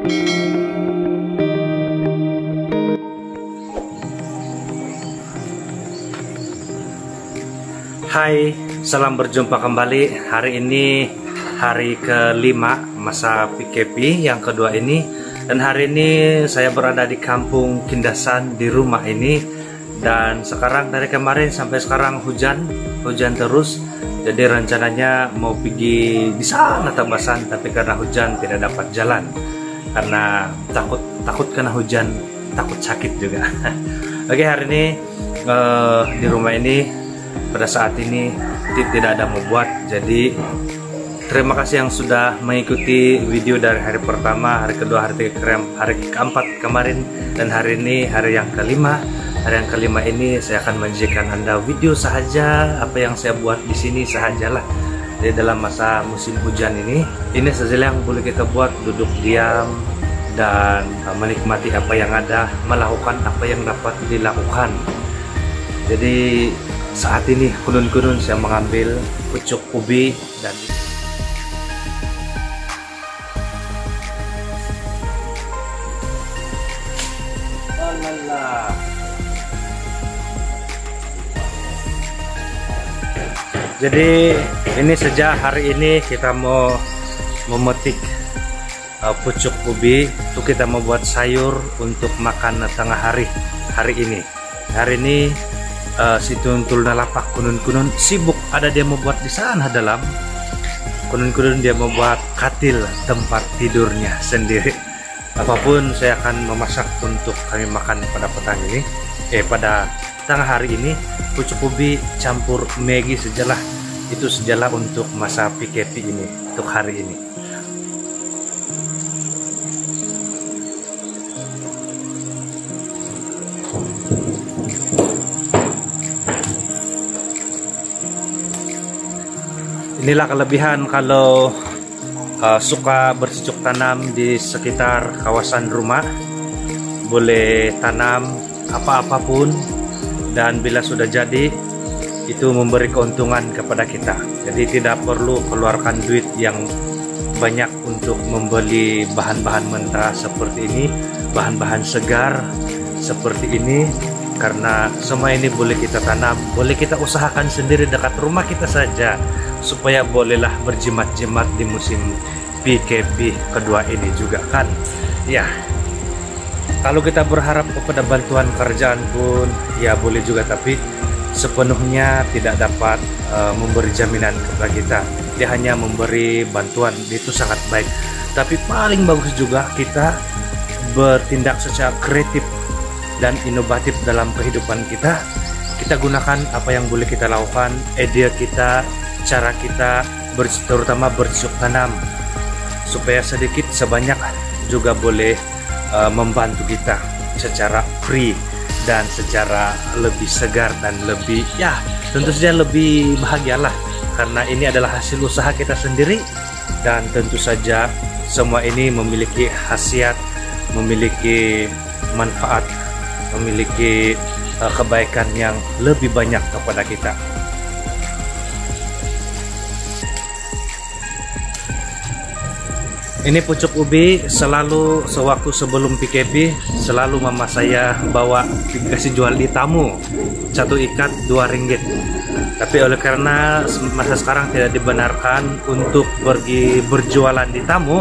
Hai, salam berjumpa kembali. Hari ini hari kelima masa PKP yang kedua ini. Dan hari ini saya berada di kampung Kindasan di rumah ini. Dan sekarang dari kemarin sampai sekarang hujan terus. Jadi rencananya mau pergi di sana Tabasan, tapi karena hujan tidak dapat jalan. Karena takut kena hujan, takut sakit juga. Oke, hari ini di rumah ini pada saat ini tidak ada membuat. Jadi terima kasih yang sudah mengikuti video dari hari pertama, hari kedua, hari keempat kemarin, dan hari ini hari yang kelima. Hari yang kelima ini saya akan menyajikan Anda video sahaja apa yang saya buat di sini sahajalah. Jadi dalam masa musim hujan ini saja yang boleh kita buat, duduk diam dan menikmati apa yang ada, melakukan apa yang dapat dilakukan. Jadi saat ini kunun-kunun saya mengambil pucuk ubi dan jadi ini sejak hari ini kita mau memetik pucuk ubi itu kita mau buat sayur untuk makan tengah hari ini. Hari ini si tuntul nalapak kunun-kunun sibuk, ada dia mau buat di sana dalam kunun-kunun, dia mau buat katil tempat tidurnya sendiri. Apapun saya akan memasak untuk kami makan pada petang ini, pada tengah hari ini. Pucuk ubi campur Maggi sejalah, itu sejalah untuk masa PKP ini, untuk hari ini. Inilah kelebihan kalau suka bercocok tanam di sekitar kawasan rumah. Boleh tanam apa-apapun, dan bila sudah jadi itu memberi keuntungan kepada kita. Jadi tidak perlu keluarkan duit yang banyak untuk membeli bahan-bahan mentah seperti ini, bahan-bahan segar seperti ini, karena semua ini boleh kita tanam, boleh kita usahakan sendiri dekat rumah kita saja, supaya bolehlah berjimat-jimat di musim PKP kedua ini juga kan. Ya, kalau kita berharap kepada bantuan kerjaan pun ya boleh juga, tapi sepenuhnya tidak dapat memberi jaminan kepada kita. Dia hanya memberi bantuan, itu sangat baik, tapi paling bagus juga kita bertindak secara kreatif dan inovatif dalam kehidupan kita. Kita gunakan apa yang boleh kita lakukan, ide kita, cara kita, terutama bercocok tanam, supaya sedikit sebanyak juga boleh membantu kita secara free dan secara lebih segar dan lebih, ya tentu saja lebih bahagialah, karena ini adalah hasil usaha kita sendiri. Dan tentu saja semua ini memiliki khasiat, memiliki manfaat, memiliki kebaikan yang lebih banyak kepada kita. Ini pucuk ubi selalu sewaktu sebelum PKP selalu mama saya bawa dikasih jual di tamu, satu ikat 2 ringgit. Tapi oleh karena masa sekarang tidak dibenarkan untuk pergi berjualan di tamu,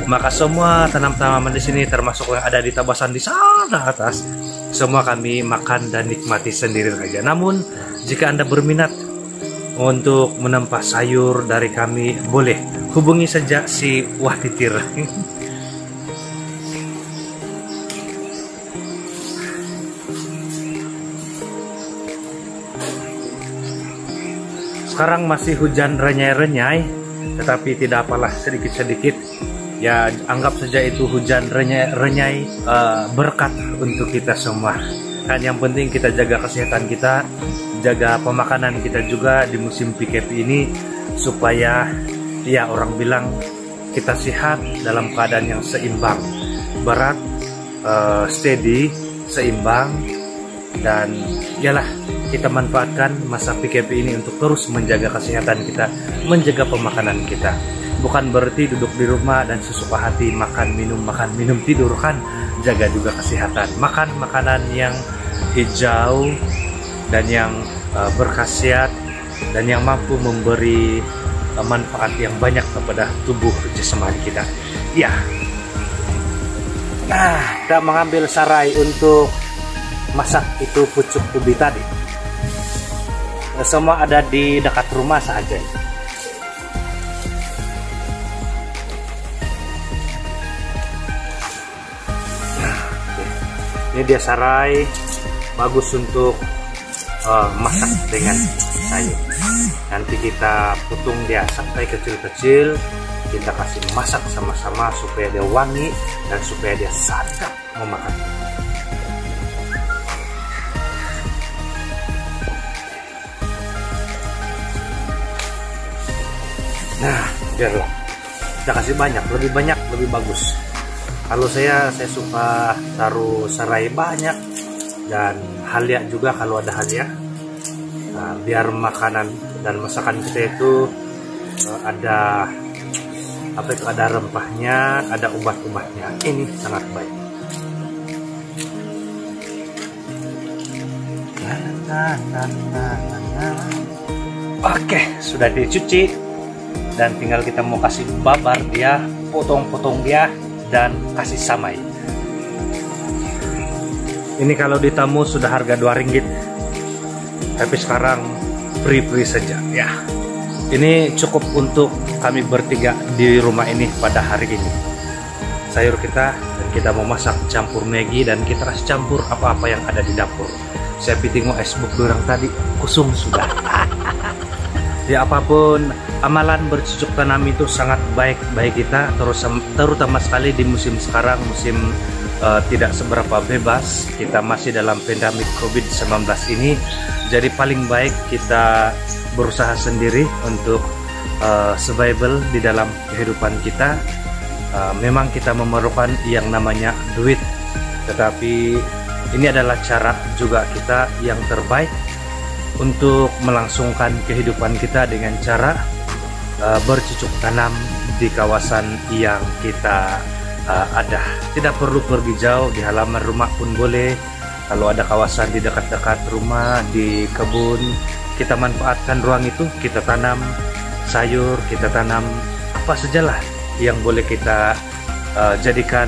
maka semua tanam-tanaman di sini termasuk yang ada di Tabasan di sana atas, semua kami makan dan nikmati sendiri saja. Namun jika Anda berminat untuk menempah sayur dari kami, boleh hubungi saja si Wah Titir. Sekarang masih hujan renyai-renyai, tetapi tidak apalah, sedikit-sedikit. Ya anggap saja itu hujan renyai, berkat untuk kita semua. Kan yang penting kita jaga kesehatan kita, jaga pemakanan kita juga di musim PKP ini, supaya ya orang bilang kita sehat dalam keadaan yang seimbang, berat, steady, seimbang, dan yalah kita manfaatkan masa PKP ini untuk terus menjaga kesehatan kita, menjaga pemakanan kita. bukan berarti duduk di rumah dan sesuka hati makan minum tidur kan. Jaga juga kesehatan, makan makanan yang hijau dan yang berkhasiat dan yang mampu memberi manfaat yang banyak kepada tubuh jasmani kita. Ya. Nah, kita mengambil sarai untuk masak itu pucuk ubi tadi. Semua ada di dekat rumah saja. Ini dia sarai, bagus untuk masak dengan sayur. Nanti kita potong dia sampai kecil-kecil, kita kasih masak sama-sama supaya dia wangi dan supaya dia sadap memakan. Nah, biarlah kita kasih banyak, lebih banyak lebih bagus. Kalau saya suka taruh serai banyak dan halia juga kalau ada halia. Nah, biar makanan dan masakan kita itu ada apa itu, ada rempahnya, ada ubat-ubatnya. Ini sangat baik. Oke, sudah dicuci dan tinggal kita mau kasih babar dia, potong-potong dia dan kasih samai. Ini kalau di tamu sudah harga 2 ringgit, tapi sekarang free saja ya. Ini cukup untuk kami bertiga di rumah ini pada hari ini. Sayur kita dan kita mau masak campur Maggi dan kita kasih campur apa-apa yang ada di dapur. Saya tengok Facebook orang tadi kusum sudah. Ya, apapun amalan bercocok tanam itu sangat baik bagi kita, terutama sekali di musim sekarang, musim tidak seberapa bebas. Kita masih dalam pandemik COVID-19 ini, jadi paling baik kita berusaha sendiri untuk survival di dalam kehidupan kita. Memang kita memerlukan yang namanya duit, tetapi ini adalah cara juga kita yang terbaik untuk melangsungkan kehidupan kita dengan cara bercocok tanam di kawasan yang kita ada. Tidak perlu pergi jauh, di halaman rumah pun boleh. Kalau ada kawasan di dekat-dekat rumah, di kebun, kita manfaatkan ruang itu, kita tanam sayur, kita tanam apa sajalah yang boleh kita jadikan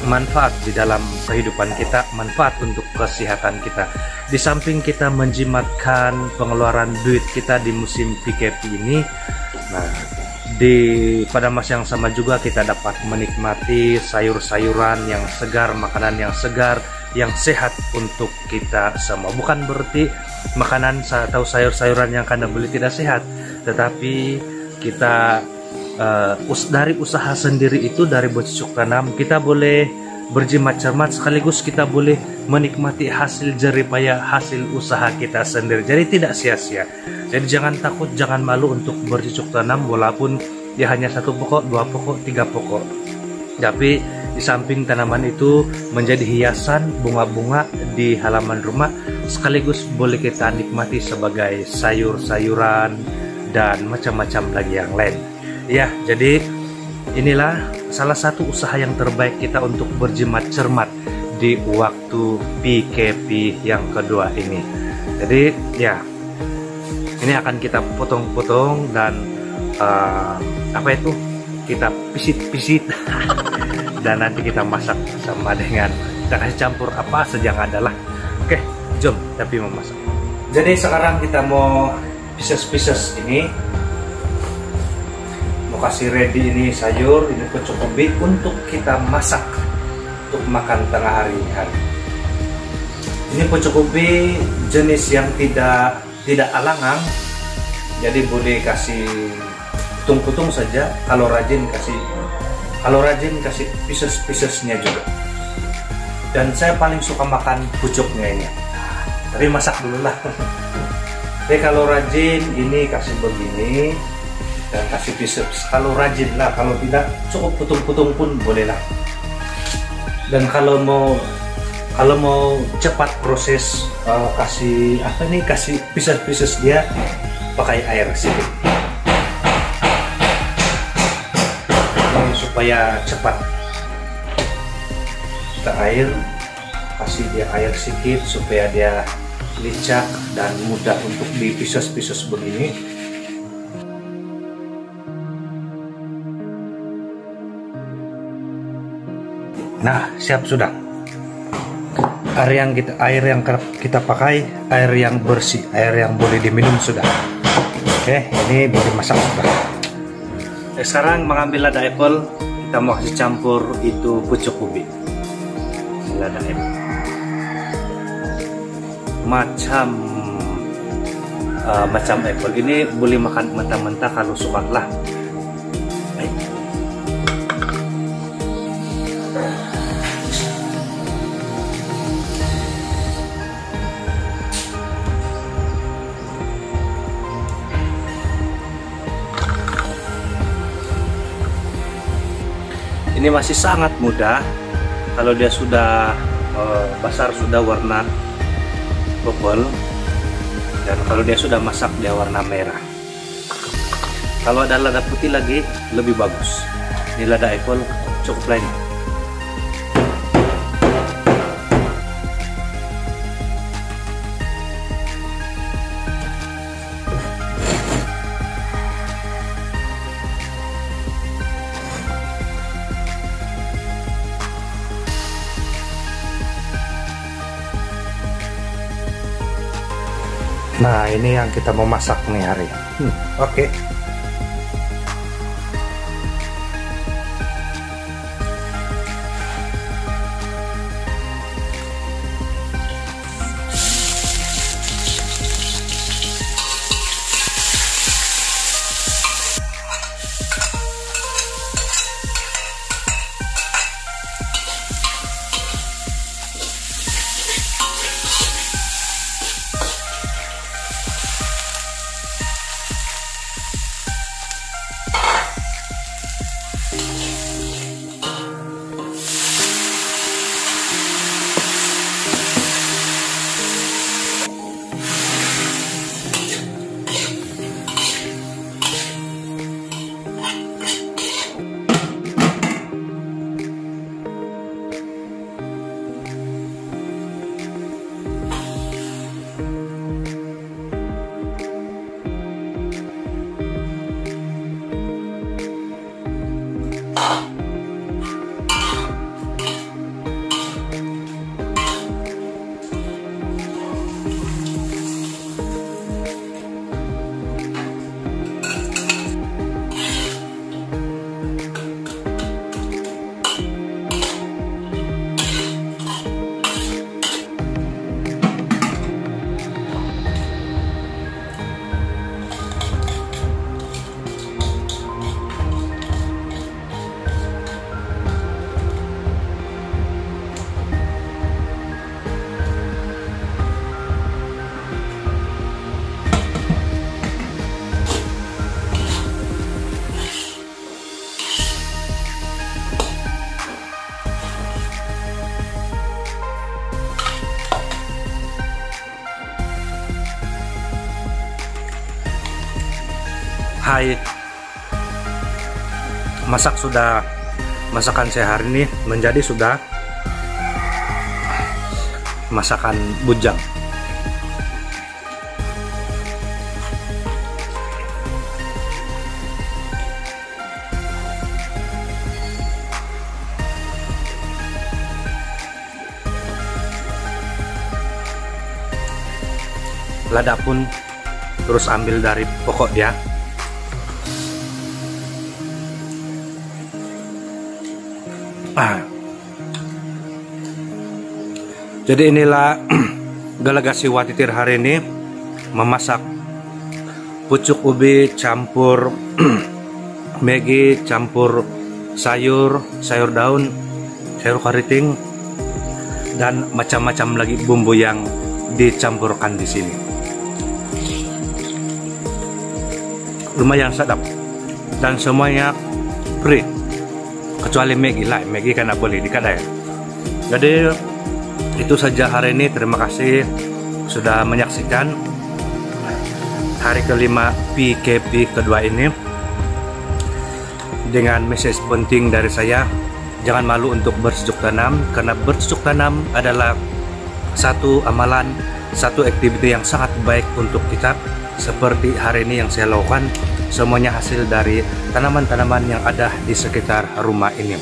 manfaat di dalam kehidupan kita, manfaat untuk kesehatan kita. Di samping kita menjimatkan pengeluaran duit kita di musim PKP ini, nah pada masa yang sama juga kita dapat menikmati sayur-sayuran yang segar, makanan yang segar, yang sehat untuk kita semua. Bukan berarti makanan atau sayur-sayuran yang Anda beli tidak sehat, tetapi kita dari usaha sendiri itu, dari bercocok tanam, kita boleh berjimat cermat sekaligus kita boleh menikmati hasil jeripaya hasil usaha kita sendiri. Jadi tidak sia-sia. Jadi jangan takut, jangan malu untuk bercocok tanam, walaupun ya hanya 1 pokok, 2 pokok, 3 pokok. Tapi di samping tanaman itu menjadi hiasan bunga-bunga di halaman rumah, sekaligus boleh kita nikmati sebagai sayur-sayuran dan macam-macam lagi yang lain. Ya, jadi inilah salah satu usaha yang terbaik kita untuk berjimat cermat di waktu PKP yang kedua ini. Jadi ya, ini akan kita potong-potong dan apa itu, kita pisit-pisit dan nanti kita masak sama dengan, kita kasih campur apa saja yang ada lah. Oke, jom tapi memasak. Jadi sekarang kita mau pieces-pieces ini, mau kasih ready ini sayur, ini pucuk ubi untuk kita masak untuk makan tengah hari. Ini pucuk ubi jenis yang tidak alangang, jadi boleh kasih putung-putung saja. Kalau rajin kasih pieces-piecesnya juga. Dan saya paling suka makan pucuknya ini. Tapi masak dulu lah. Tapi kalau rajin ini kasih begini dan kasih pieces. Kalau rajin lah, kalau tidak cukup putung-putung pun boleh lah. Dan kalau mau cepat proses, kasih pieces-pieces dia pakai air sedikit. supaya cepat. Kita air, kasih dia air sedikit supaya dia licak dan mudah untuk dipisos-pisos begini. Nah, siap sudah. Air yang kita pakai air yang bersih, air yang boleh diminum sudah. Oke, ini boleh masak sudah. Sekarang mengambil lada apple, kita mau kasih campur itu pucuk ubi. Lada apple. Macam apple ini boleh makan mentah-mentah kalau suka lah. Ini masih sangat mudah. Kalau dia sudah basar, sudah warna purple, dan kalau dia sudah masak dia warna merah. Kalau ada lada putih lagi lebih bagus. Ini lada apple cukup lain. Nah, ini yang kita mau masak nih hari. Oke. Hai, masakan saya hari ini menjadi sudah masakan bujang. Lada pun terus ambil dari pokok dia. Jadi inilah Galagasi Watitir hari ini memasak pucuk ubi campur Maggi campur sayur daun, sayur keriting, dan macam-macam lagi bumbu yang dicampurkan di sini. Lumayan sedap dan semuanya free kecuali Maggi lah. Maggi kan tidak boleh di kedai. Jadi itu saja hari ini. Terima kasih sudah menyaksikan hari kelima PKP kedua ini. dengan message penting dari saya. Jangan malu untuk bercocok tanam, karena bercocok tanam adalah satu amalan, satu aktiviti yang sangat baik untuk kita. Seperti hari ini yang saya lakukan, semuanya hasil dari tanaman-tanaman yang ada di sekitar rumah ini.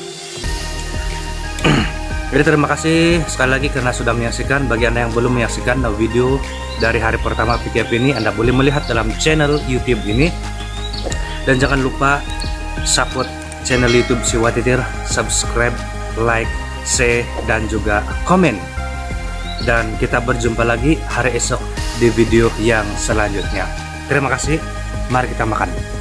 Jadi terima kasih sekali lagi karena sudah menyaksikan. Bagi Anda yang belum menyaksikan video dari hari pertama PKP ini, Anda boleh melihat dalam channel YouTube ini. Dan jangan lupa support channel YouTube si Watitir, subscribe, like, share, dan juga komen. Dan kita berjumpa lagi hari esok di video yang selanjutnya. Terima kasih, mari kita makan.